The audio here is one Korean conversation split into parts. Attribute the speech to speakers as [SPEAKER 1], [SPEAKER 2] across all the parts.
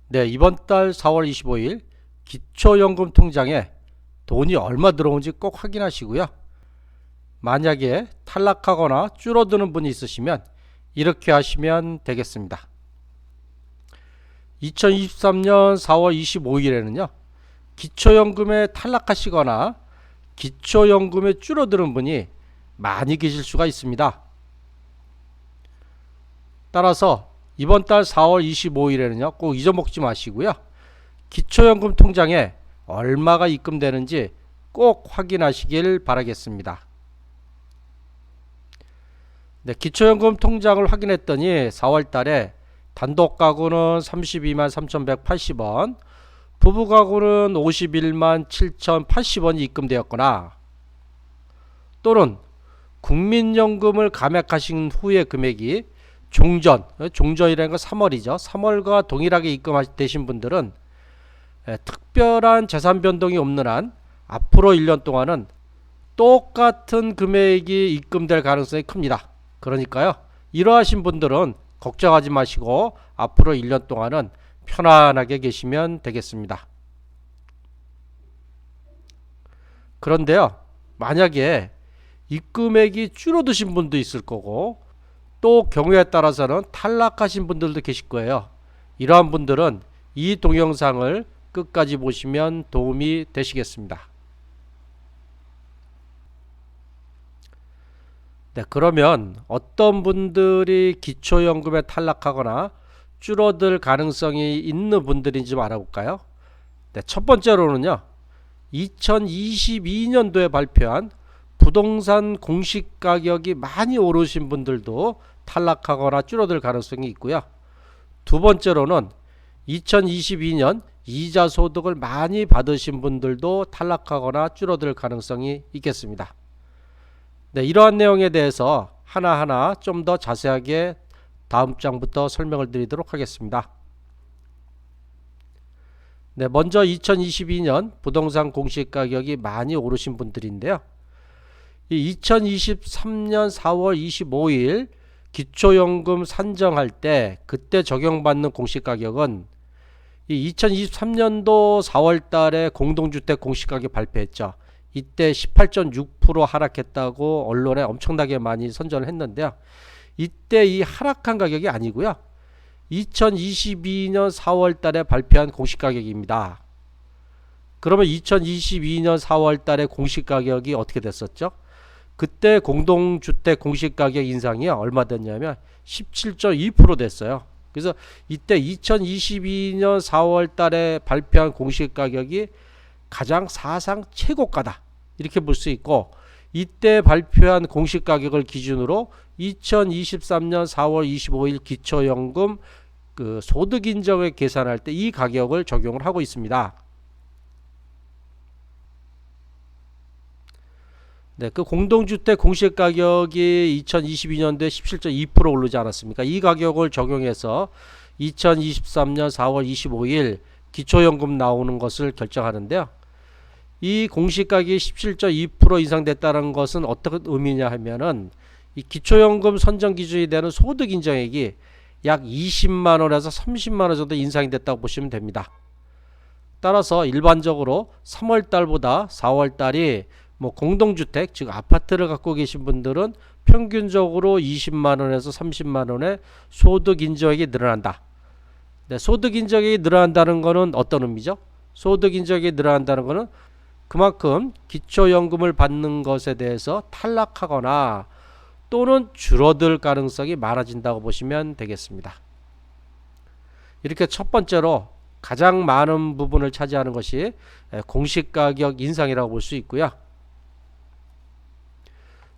[SPEAKER 1] 네, 이번 달 4월 25일 기초연금 통장에 돈이 얼마 들어온지 꼭 확인하시고요. 만약에 탈락하거나 줄어드는 분이 있으시면 이렇게 하시면 되겠습니다. 2023년 4월 25일에는요. 기초연금에 탈락하시거나 기초연금에 줄어드는 분이 많이 계실 수가 있습니다. 따라서 이번 달 4월 25일에는요. 꼭 잊어먹지 마시고요. 기초연금 통장에 얼마가 입금되는지 꼭 확인하시길 바라겠습니다. 네, 기초연금 통장을 확인했더니 4월 달에 단독 가구는 32만 3,180원, 부부 가구는 51만 7,080원이 입금되었거나 또는 국민연금을 감액하신 후의 금액이 종전이라는 건 3월이죠. 3월과 동일하게 입금되신 분들은 특별한 재산 변동이 없는 한 앞으로 1년 동안은 똑같은 금액이 입금될 가능성이 큽니다. 그러니까요. 이러하신 분들은 걱정하지 마시고 앞으로 1년 동안은 편안하게 계시면 되겠습니다. 그런데요. 만약에 입금액이 줄어드신 분도 있을 거고 또 경우에 따라서는 탈락하신 분들도 계실 거예요. 이러한 분들은 이 동영상을 끝까지 보시면 도움이 되시겠습니다. 네, 그러면 어떤 분들이 기초연금에 탈락하거나 줄어들 가능성이 있는 분들인지 좀 알아볼까요? 네, 첫 번째로는요. 2022년도에 발표한 부동산 공시가격이 많이 오르신 분들도 탈락하거나 줄어들 가능성이 있고요. 두 번째로는 2022년 이자 소득을 많이 받으신 분들도 탈락하거나 줄어들 가능성이 있겠습니다. 네, 이러한 내용에 대해서 하나하나 좀 더 자세하게 다음 장부터 설명을 드리도록 하겠습니다. 네, 먼저 2022년 부동산 공시가격이 많이 오르신 분들인데요. 2023년 4월 25일 기초연금 산정할 때 그때 적용받는 공시가격은 2023년도 4월 달에 공동주택 공시가격 발표했죠. 이때 18.6% 하락했다고 언론에 엄청나게 많이 선전을 했는데요. 이때 이 하락한 가격이 아니고요. 2022년 4월 달에 발표한 공시가격입니다. 그러면 2022년 4월 달에 공시가격이 어떻게 됐었죠? 그때 공동주택 공시가격 인상이 얼마 됐냐면 17.2% 됐어요. 그래서 이때 2022년 4월 달에 발표한 공시가격이 가장 사상 최고가다. 이렇게 볼 수 있고 이때 발표한 공시가격을 기준으로 2023년 4월 25일 기초연금 그 소득인정을 계산할 때 이 가격을 적용을 하고 있습니다. 네, 그 공동주택 공시가격이 2022년도에 17.2% 오르지 않았습니까? 이 가격을 적용해서 2023년 4월 25일 기초연금 나오는 것을 결정하는데요. 이 공시가격이 17.2% 인상됐다는 것은 어떤 의미냐 하면은 이 기초연금 선정 기준이 되는 소득인정액이 약 20만원에서 30만원 정도 인상이 됐다고 보시면 됩니다. 따라서 일반적으로 3월달보다 4월달이 뭐 공동주택 즉 아파트를 갖고 계신 분들은 평균적으로 20만원에서 30만원의 소득인정액이 늘어난다. 네, 소득인정액이 늘어난다는 것은 어떤 의미죠? 소득인정액이 늘어난다는 것은 그만큼 기초연금을 받는 것에 대해서 탈락하거나 또는 줄어들 가능성이 많아진다고 보시면 되겠습니다. 이렇게 첫 번째로 가장 많은 부분을 차지하는 것이 공시가격 인상이라고 볼 수 있고요.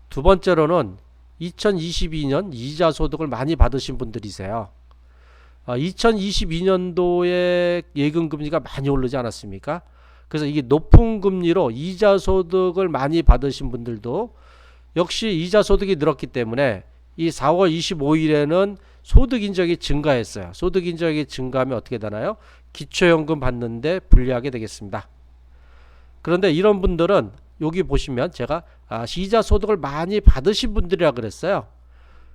[SPEAKER 1] 두 번째로는 2022년 이자 소득을 많이 받으신 분들이세요. 2022년도에 예금금리가 많이 오르지 않았습니까? 그래서 이게 높은 금리로 이자 소득을 많이 받으신 분들도 역시 이자 소득이 늘었기 때문에 이 4월 25일에는 소득 인정이 증가했어요. 소득 인정이 증가하면 어떻게 되나요? 기초연금 받는데 불리하게 되겠습니다. 그런데 이런 분들은 여기 보시면 제가 이자 소득을 많이 받으신 분들이라 그랬어요.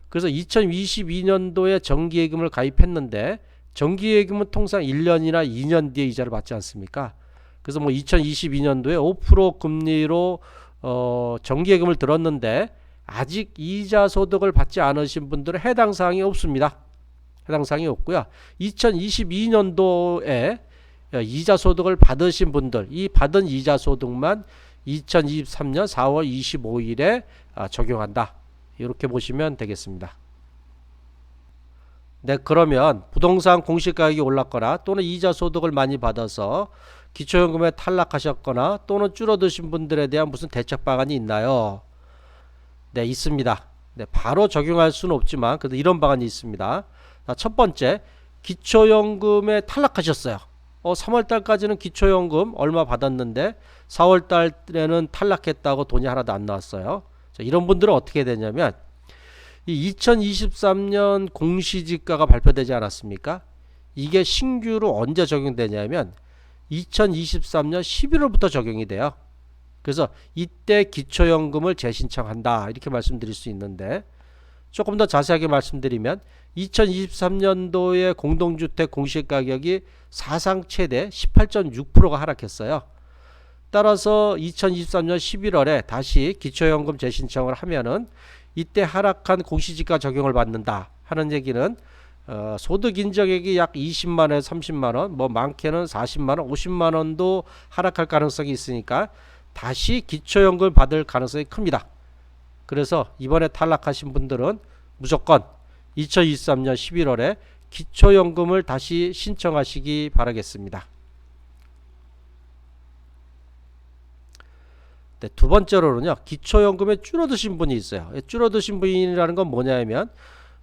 [SPEAKER 1] 그래서 2022년도에 정기예금을 가입했는데 정기예금은 통상 1년이나 2년 뒤에 이자를 받지 않습니까? 그래서 뭐 2022년도에 5% 금리로 정기예금을 들었는데 아직 이자 소득을 받지 않으신 분들은 해당 사항이 없습니다. 해당 사항이 없고요. 2022년도에 이자 소득을 받으신 분들, 이 받은 이자 소득만 2023년 4월 25일에 적용한다. 이렇게 보시면 되겠습니다. 네, 그러면 부동산 공시가격이 올랐거나 또는 이자 소득을 많이 받아서 기초연금에 탈락하셨거나 또는 줄어드신 분들에 대한 무슨 대책 방안이 있나요? 네, 있습니다. 네, 바로 적용할 수는 없지만 그래도 이런 방안이 있습니다. 첫 번째, 기초연금에 탈락하셨어요. 3월달까지는 기초연금 얼마 받았는데 4월달에는 탈락했다고 돈이 하나도 안 나왔어요. 자, 이런 분들은 어떻게 되냐면 이 2023년 공시지가가 발표되지 않았습니까? 이게 신규로 언제 적용되냐면 2023년 11월부터 적용이 돼요. 그래서 이때 기초연금을 재신청한다 이렇게 말씀드릴 수 있는데, 조금 더 자세하게 말씀드리면 2023년도에 공동주택 공시가격이 사상 최대 18.6%가 하락했어요. 따라서 2023년 11월에 다시 기초연금 재신청을 하면은 이때 하락한 공시지가 적용을 받는다 하는 얘기는 소득 인정액이 약 20만원에서 30만원, 뭐 많게는 40만원, 50만원도 하락할 가능성이 있으니까 다시 기초연금을 받을 가능성이 큽니다. 그래서 이번에 탈락하신 분들은 무조건 2023년 11월에 기초연금을 다시 신청하시기 바라겠습니다. 네, 두 번째로는요, 기초연금에 줄어드신 분이 있어요. 줄어드신 분이라는 건 뭐냐면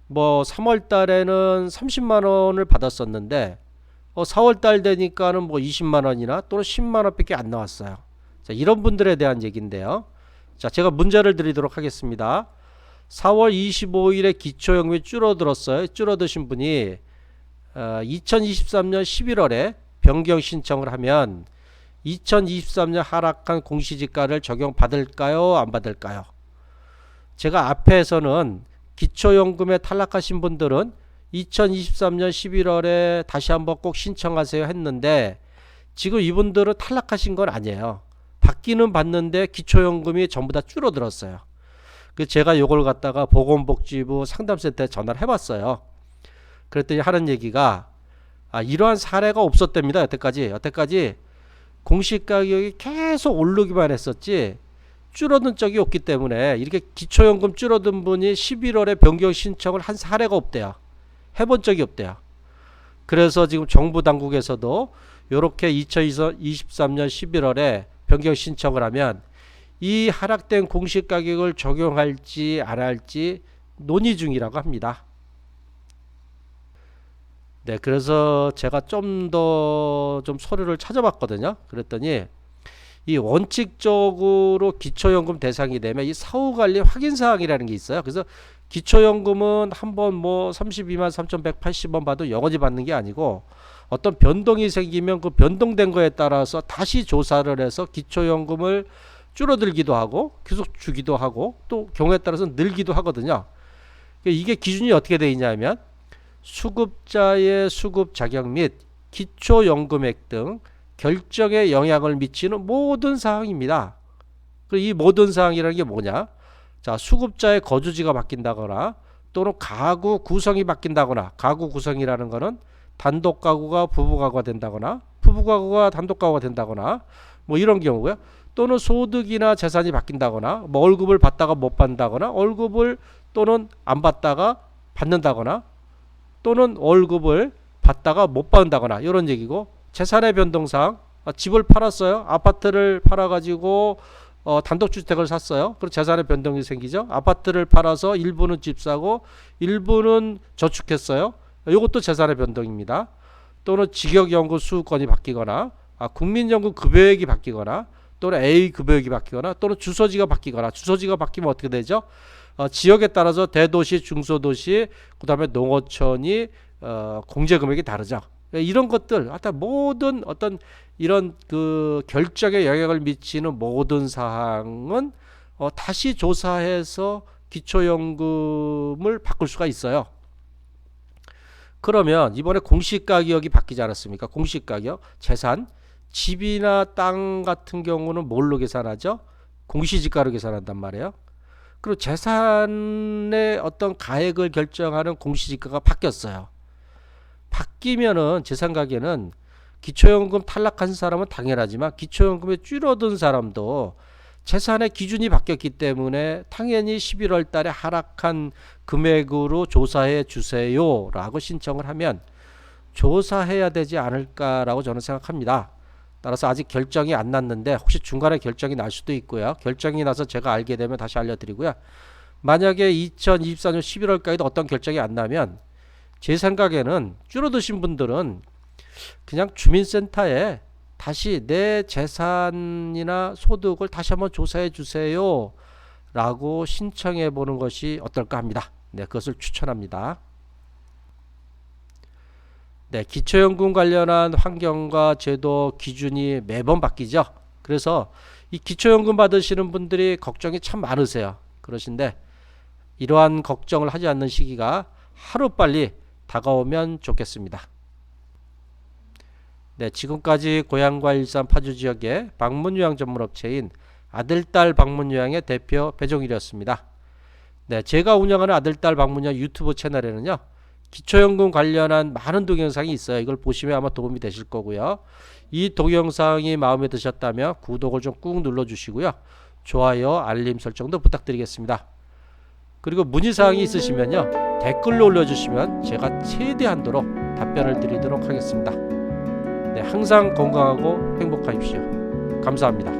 [SPEAKER 1] 뭐 3월 달에는 30만 원을 받았었는데 4월 달 되니까는 뭐 20만 원이나 또는 10만 원밖에 안 나왔어요. 자, 이런 분들에 대한 얘기인데요. 자, 제가 문제를 드리도록 하겠습니다. 4월 25일에 기초연금이 줄어들었어요. 줄어드신 분이 2023년 11월에 변경 신청을 하면 2023년 하락한 공시지가를 적용받을까요? 안 받을까요? 제가 앞에서는 기초연금에 탈락하신 분들은 2023년 11월에 다시 한번 꼭 신청하세요 했는데, 지금 이분들은 탈락하신 건 아니에요. 받기는 받는데 기초연금이 전부 다 줄어들었어요. 그래서 제가 요걸 갖다가 보건복지부 상담센터에 전화를 해봤어요. 그랬더니 하는 얘기가 이러한 사례가 없었답니다. 여태까지 공시가격이 계속 오르기만 했었지 줄어든 적이 없기 때문에 이렇게 기초연금 줄어든 분이 11월에 변경 신청을 한 사례가 없대요. 해본 적이 없대요. 그래서 지금 정부 당국에서도 이렇게 2023년 11월에 변경 신청을 하면 이 하락된 공시가격을 적용할지 안 할지 논의 중이라고 합니다. 네, 그래서 제가 좀 더 서류를 찾아봤거든요. 그랬더니 이 원칙적으로 기초연금 대상이 되면 이 사후관리 확인사항이라는 게 있어요. 그래서 기초연금은 한번 뭐 32만 3,180원 봐도 영원히 받는 게 아니고 어떤 변동이 생기면 그 변동된 거에 따라서 다시 조사를 해서 기초연금을 줄어들기도 하고 계속 주기도 하고 또 경우에 따라서 늘기도 하거든요. 이게 기준이 어떻게 되어 있냐면 수급자의 수급 자격 및 기초연금액 등 결정에 영향을 미치는 모든 사항입니다. 이 모든 사항이라는 게 뭐냐? 자, 수급자의 거주지가 바뀐다거나 또는 가구 구성이 바뀐다거나, 가구 구성이라는 거는 단독 가구가 부부 가구가 된다거나 부부 가구가 단독 가구가 된다거나 뭐 이런 경우고요. 또는 소득이나 재산이 바뀐다거나 뭐 월급을 받다가 못 받는다거나 월급을 또는 안 받다가 받는다거나 또는 월급을 받다가 못 받는다거나 이런 얘기고, 재산의 변동상 집을 팔았어요. 아파트를 팔아가지고 단독주택을 샀어요. 그럼 재산의 변동이 생기죠. 아파트를 팔아서 일부는 집 사고 일부는 저축했어요. 이것도 재산의 변동입니다. 또는 직역연금 수급권이 바뀌거나 국민연금 급여액이 바뀌거나 또는 A 급여액이 바뀌거나 또는 주소지가 바뀌거나, 주소지가 바뀌면 어떻게 되죠? 지역에 따라서 대도시, 중소도시, 그 다음에 농어촌이 공제금액이 다르죠. 이런 것들, 하여튼 모든 어떤 이런 그 결정에 영향을 미치는 모든 사항은 다시 조사해서 기초연금을 바꿀 수가 있어요. 그러면 이번에 공시가격이 바뀌지 않았습니까? 공시가격, 재산, 집이나 땅 같은 경우는 뭘로 계산하죠? 공시지가로 계산한단 말이에요. 그리고 재산의 어떤 가액을 결정하는 공시지가가 바뀌었어요. 바뀌면은 재산 가계는 기초연금 탈락한 사람은 당연하지만 기초연금에 줄어든 사람도 재산의 기준이 바뀌었기 때문에 당연히 11월 달에 하락한 금액으로 조사해 주세요 라고 신청을 하면 조사해야 되지 않을까라고 저는 생각합니다. 따라서 아직 결정이 안 났는데 혹시 중간에 결정이 날 수도 있고요. 결정이 나서 제가 알게 되면 다시 알려드리고요. 만약에 2024년 11월까지도 어떤 결정이 안 나면 제 생각에는 줄어드신 분들은 그냥 주민센터에 다시 내 재산이나 소득을 다시 한번 조사해 주세요 라고 신청해 보는 것이 어떨까 합니다. 네, 그것을 추천합니다. 네, 기초연금 관련한 환경과 제도 기준이 매번 바뀌죠. 그래서 이 기초연금 받으시는 분들이 걱정이 참 많으세요. 그러신데 이러한 걱정을 하지 않는 시기가 하루빨리 다가오면 좋겠습니다. 네, 지금까지 고향과 일산 파주 지역의 방문요양 전문업체인 아들딸 방문요양의 대표 배종일이었습니다. 네, 제가 운영하는 아들딸 방문요양 유튜브 채널에는요, 기초연금 관련한 많은 동영상이 있어요. 이걸 보시면 아마 도움이 되실 거고요. 이 동영상이 마음에 드셨다면 구독을 좀 꾹 눌러주시고요. 좋아요, 알림 설정도 부탁드리겠습니다. 그리고 문의사항이 있으시면요, 댓글로 올려주시면 제가 최대한도로 답변을 드리도록 하겠습니다. 네, 항상 건강하고 행복하십시오. 감사합니다.